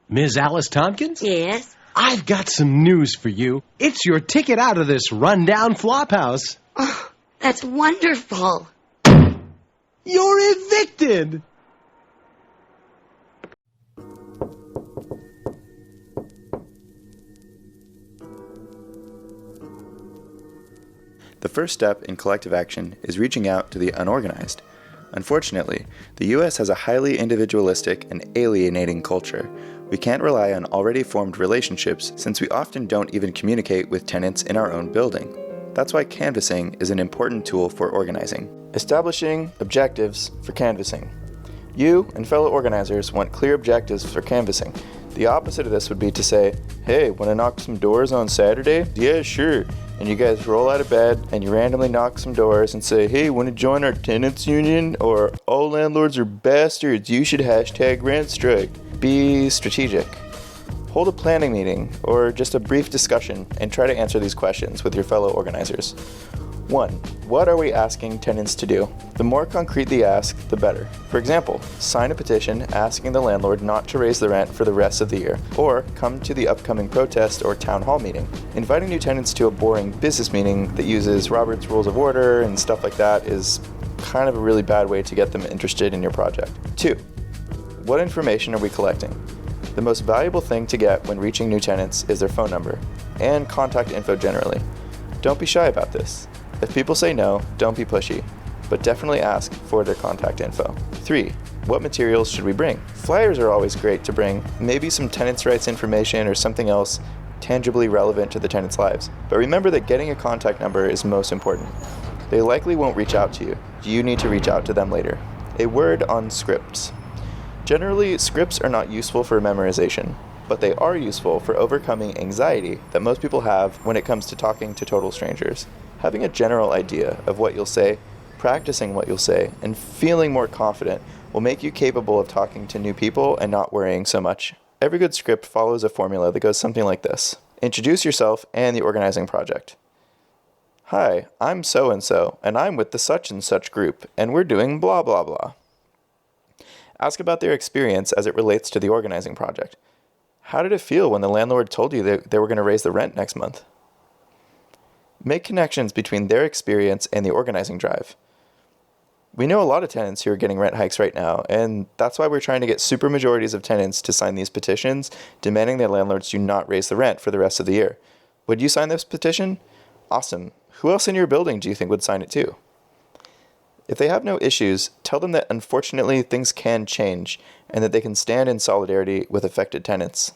Ms. Alice Tompkins? Yes? I've got some news for you. It's your ticket out of this rundown flophouse. Oh, that's wonderful. You're evicted! The first step in collective action is reaching out to the unorganized. Unfortunately, the U.S. has a highly individualistic and alienating culture. We can't rely on already formed relationships since we often don't even communicate with tenants in our own building. That's why canvassing is an important tool for organizing. Establishing objectives for canvassing. You and fellow organizers want clear objectives for canvassing. The opposite of this would be to say, hey, want to knock some doors on Saturday? Yeah, sure. And you guys roll out of bed and you randomly knock some doors and say, hey, want to join our tenants union? Or all landlords are bastards, you should hashtag rent strike. Be strategic. Hold a planning meeting or just a brief discussion and try to answer these questions with your fellow organizers. 1. What are we asking tenants to do? The more concrete the ask, the better. For example, sign a petition asking the landlord not to raise the rent for the rest of the year, or come to the upcoming protest or town hall meeting. Inviting new tenants to a boring business meeting that uses Robert's Rules of Order and stuff like that is kind of a really bad way to get them interested in your project. 2. What information are we collecting? The most valuable thing to get when reaching new tenants is their phone number, and contact info generally. Don't be shy about this. If people say no, don't be pushy, but definitely ask for their contact info. 3. What materials should we bring? Flyers are always great to bring, maybe some tenants' rights information or something else tangibly relevant to the tenants' lives. But remember that getting a contact number is most important. They likely won't reach out to you. You need to reach out to them later. A word on scripts. Generally, scripts are not useful for memorization, but they are useful for overcoming anxiety that most people have when it comes to talking to total strangers. Having a general idea of what you'll say, practicing what you'll say, and feeling more confident will make you capable of talking to new people and not worrying so much. Every good script follows a formula that goes something like this. Introduce yourself and the organizing project. Hi, I'm so-and-so, and I'm with the such-and-such group, and we're doing blah blah blah. Ask about their experience as it relates to the organizing project. How did it feel when the landlord told you that they were going to raise the rent next month? Make connections between their experience and the organizing drive. We know a lot of tenants who are getting rent hikes right now, and that's why we're trying to get supermajorities of tenants to sign these petitions demanding their landlords do not raise the rent for the rest of the year. Would you sign this petition? Awesome. Who else in your building do you think would sign it too? If they have no issues, tell them that unfortunately things can change and that they can stand in solidarity with affected tenants.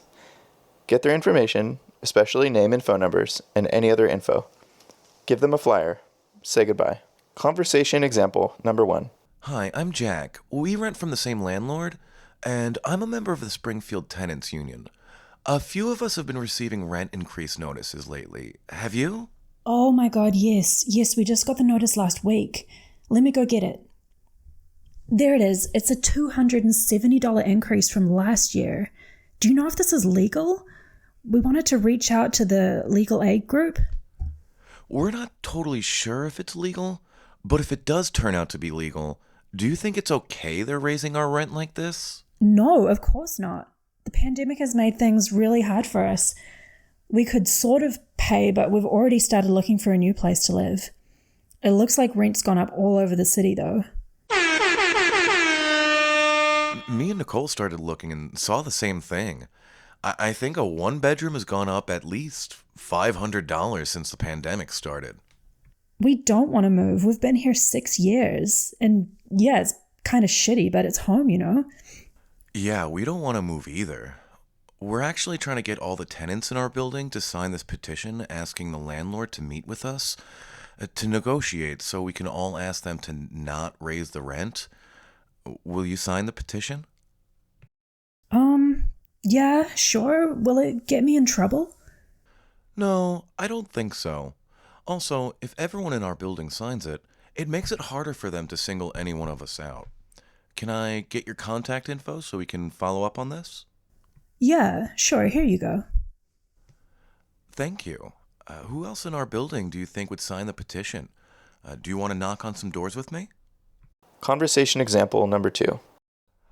Get their information, especially name and phone numbers, and any other info. Give them a flyer. Say goodbye. Conversation example number 1. Hi, I'm Jack. We rent from the same landlord, and I'm a member of the Springfield Tenants Union. A few of us have been receiving rent increase notices lately. Have you? Oh my God, yes. Yes, we just got the notice last week. Let me go get it. There it is. It's a $270 increase from last year. Do you know if this is legal? We wanted to reach out to the legal aid group. We're not totally sure if it's legal, but if it does turn out to be legal, do you think it's okay they're raising our rent like this? No, of course not. The pandemic has made things really hard for us. We could sort of pay, but we've already started looking for a new place to live. It looks like rent's gone up all over the city, though. Me and Nicole started looking and saw the same thing. I think a one-bedroom has gone up at least $500 since the pandemic started. We don't want to move. We've been here 6 years. And yeah, it's kind of shitty, but it's home, you know? Yeah, we don't want to move either. We're actually trying to get all the tenants in our building to sign this petition asking the landlord to meet with us to negotiate so we can all ask them to not raise the rent. Will you sign the petition? Yeah, sure. Will it get me in trouble? No, I don't think so. Also, if everyone in our building signs it, it makes it harder for them to single any one of us out. Can I get your contact info so we can follow up on this? Yeah, sure. Here you go. Thank you. Who else in our building do you think would sign the petition? Do you want to knock on some doors with me? Conversation example number 2.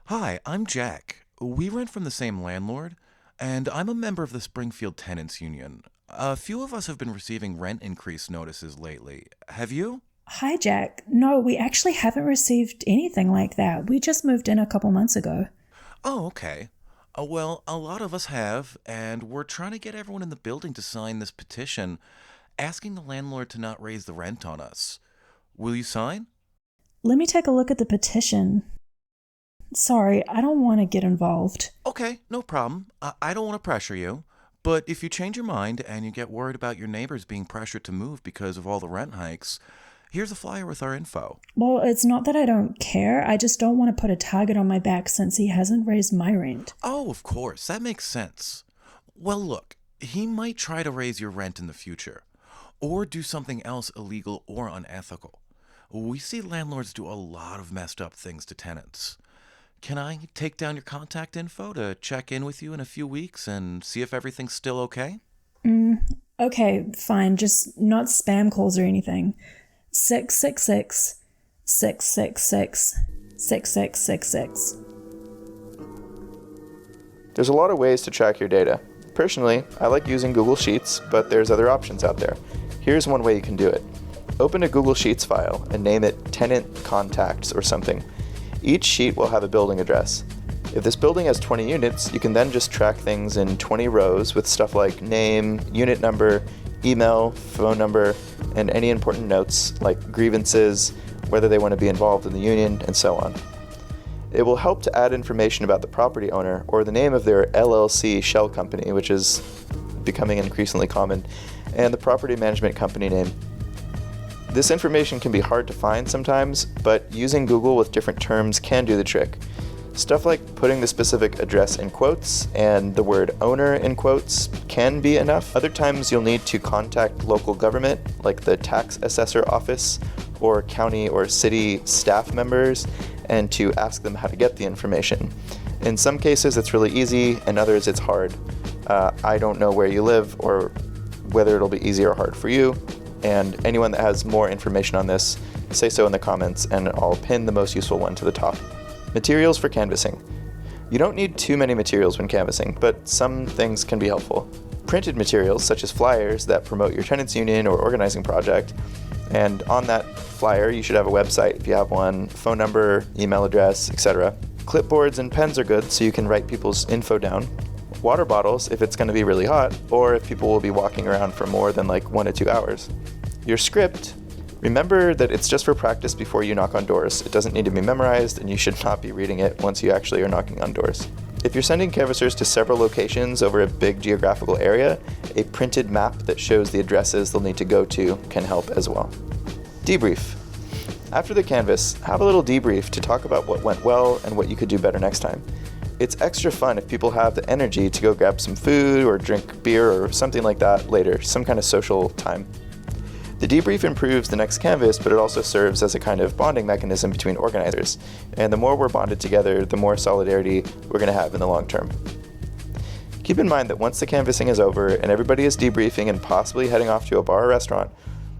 Hi, I'm Jack. We rent from the same landlord, and I'm a member of the Springfield Tenants Union. A few of us have been receiving rent increase notices lately. Have you? Hi, Jack. No, we actually haven't received anything like that. We just moved in a couple months ago. Oh, okay. Well, a lot of us have, and we're trying to get everyone in the building to sign this petition asking the landlord to not raise the rent on us. Will you sign? Let me take a look at the petition. Sorry, I don't want to get involved. Okay, no problem. I don't want to pressure you. But if you change your mind and you get worried about your neighbors being pressured to move because of all the rent hikes, here's a flyer with our info. Well, it's not that I don't care. I just don't want to put a target on my back since he hasn't raised my rent. Oh, of course. That makes sense. Well, look, he might try to raise your rent in the future, or do something else illegal or unethical. We see landlords do a lot of messed up things to tenants. Can I take down your contact info to check in with you in a few weeks and see if everything's still okay? Okay, fine. Just not spam calls or anything. 666-666-6666. There's a lot of ways to track your data. Personally, I like using Google Sheets, but there's other options out there. Here's one way you can do it. Open a Google Sheets file and name it Tenant Contacts or something. Each sheet will have a building address. If this building has 20 units, you can then just track things in 20 rows with stuff like name, unit number, email, phone number, and any important notes like grievances, whether they want to be involved in the union, and so on. It will help to add information about the property owner or the name of their LLC shell company, which is becoming increasingly common, and the property management company name. This information can be hard to find sometimes, but using Google with different terms can do the trick. Stuff like putting the specific address in quotes and the word owner in quotes can be enough. Other times you'll need to contact local government, like the tax assessor office, or county or city staff members, and to ask them how to get the information. In some cases it's really easy, in others it's hard. I don't know where you live or whether it'll be easy or hard for you, and anyone that has more information on this, say so in the comments and I'll pin the most useful one to the top. Materials for canvassing. You don't need too many materials when canvassing, but some things can be helpful. Printed materials, such as flyers that promote your tenants union or organizing project, and on that flyer you should have a website if you have one, phone number, email address, etc. Clipboards and pens are good so you can write people's info down. Water bottles if it's going to be really hot, or if people will be walking around for more than like 1 to 2 hours. Your script. Remember that it's just for practice before you knock on doors. It doesn't need to be memorized, and you should not be reading it once you actually are knocking on doors. If you're sending canvassers to several locations over a big geographical area, a printed map that shows the addresses they'll need to go to can help as well. Debrief. After the canvass, have a little debrief to talk about what went well and what you could do better next time. It's extra fun if people have the energy to go grab some food or drink beer or something like that later, some kind of social time. The debrief improves the next canvass, but it also serves as a kind of bonding mechanism between organizers. And the more we're bonded together, the more solidarity we're going to have in the long term. Keep in mind that once the canvassing is over and everybody is debriefing and possibly heading off to a bar or restaurant,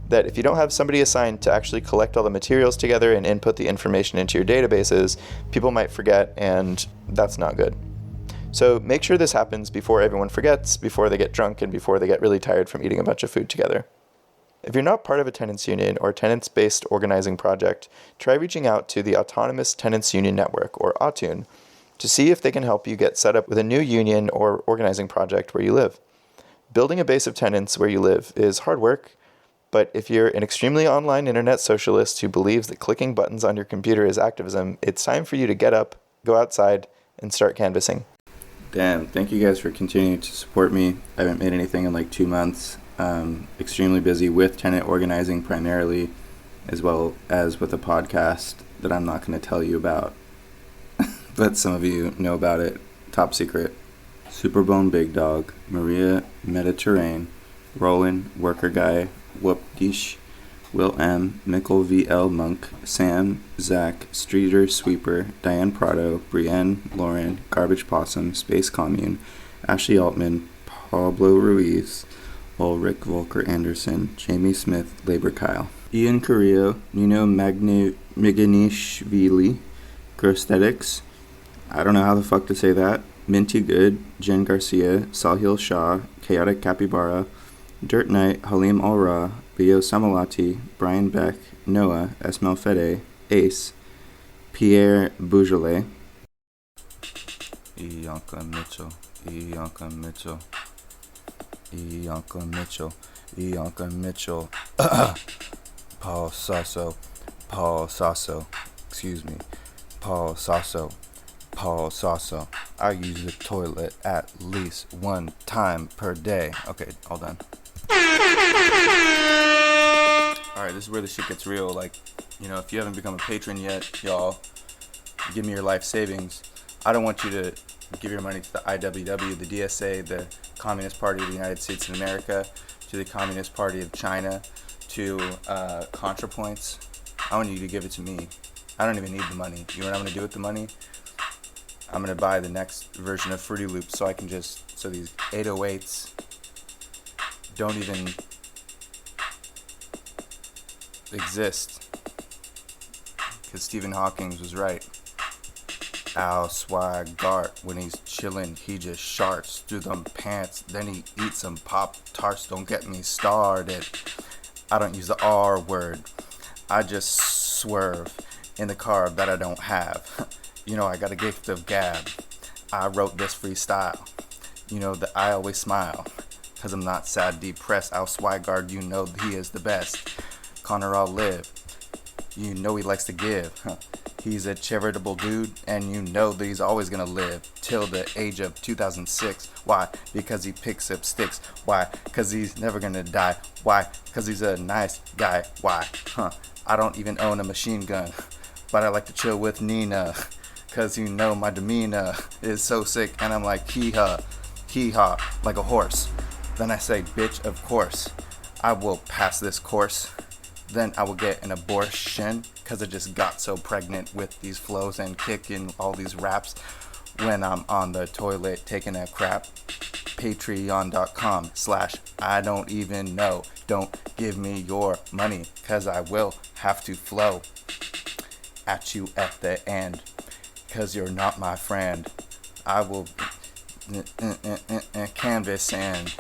that if you don't have somebody assigned to actually collect all the materials together and input the information into your databases, people might forget, and that's not good. So make sure this happens before everyone forgets, before they get drunk, and before they get really tired from eating a bunch of food together. If you're not part of a tenants union or tenants-based organizing project, try reaching out to the Autonomous Tenants Union Network, or AUTUN, to see if they can help you get set up with a new union or organizing project where you live. Building a base of tenants where you live is hard work, but if you're an extremely online internet socialist who believes that clicking buttons on your computer is activism, it's time for you to get up, go outside, and start canvassing. Damn, thank you guys for continuing to support me. I haven't made anything in like 2 months. Extremely busy with tenant organizing primarily, as well as with a podcast that I'm not going to tell you about, but some of you know about it. Top secret. Superbone Big Dog, Maria Mediterranean, Roland Worker Guy, Whoop Dish, Will M, Mikkel VL Monk, Sam, Zach, Streeter Sweeper, Diane Prado, Brienne, Lauren, Garbage Possum, Space Commune, Ashley Altman, Pablo Ruiz, Ulrich Volker Anderson, Jamie Smith, Labor Kyle, Ian Carrillo, Nino Miganishvili, Grosthetics, I don't know how the fuck to say that, Minty Good, Jen Garcia, Sahil Shah, Chaotic Capybara, Dirt Knight, Halim Al-Ra, Leo Samalati, Brian Beck, Noah, Esmel Fede, Ace, Pierre Beaujolais, Ianka Mitchell, Ianka Mitchell, Ianka Mitchell, Ianka Mitchell, Paul Sasso, excuse me, Paul Sasso. I use the toilet at least one time per day. Okay, all done. Alright, this is where the shit gets real. Like, if you haven't become a patron yet, y'all, give me your life savings. I don't want you to give your money to the IWW, the DSA, the Communist Party of the United States of America, to the Communist Party of China, to ContraPoints. I want you to give it to me. I don't even need the money. You know what I'm going to do with the money? I'm going to buy the next version of Fruity Loops so these 808s don't even exist. Because Stephen Hawking was right. Al Swigart, when he's chillin', he just sharts through them pants. Then he eats some Pop-Tarts. Don't get me started. I don't use the R word. I just swerve in the car that I don't have. I got a gift of gab. I wrote this freestyle. That I always smile. Cause I'm not sad, depressed. Al Swigart, he is the best. Connor Olive, he likes to give. He's a charitable dude, and that he's always gonna live till the age of 2006. Why? Because he picks up sticks. Why? Because he's never gonna die. Why? Because he's a nice guy. Why? I don't even own a machine gun, but I like to chill with Nina. Cause my demeanor is so sick, and I'm like hee-haw, like a horse. Then I say, bitch, of course, I will pass this course. Then I will get an abortion, cause I just got so pregnant with these flows and kicking all these raps when I'm on the toilet taking a crap. Patreon.com/I don't even know. Don't give me your money, cause I will have to flow at you at the end. Cause you're not my friend. I will canvas and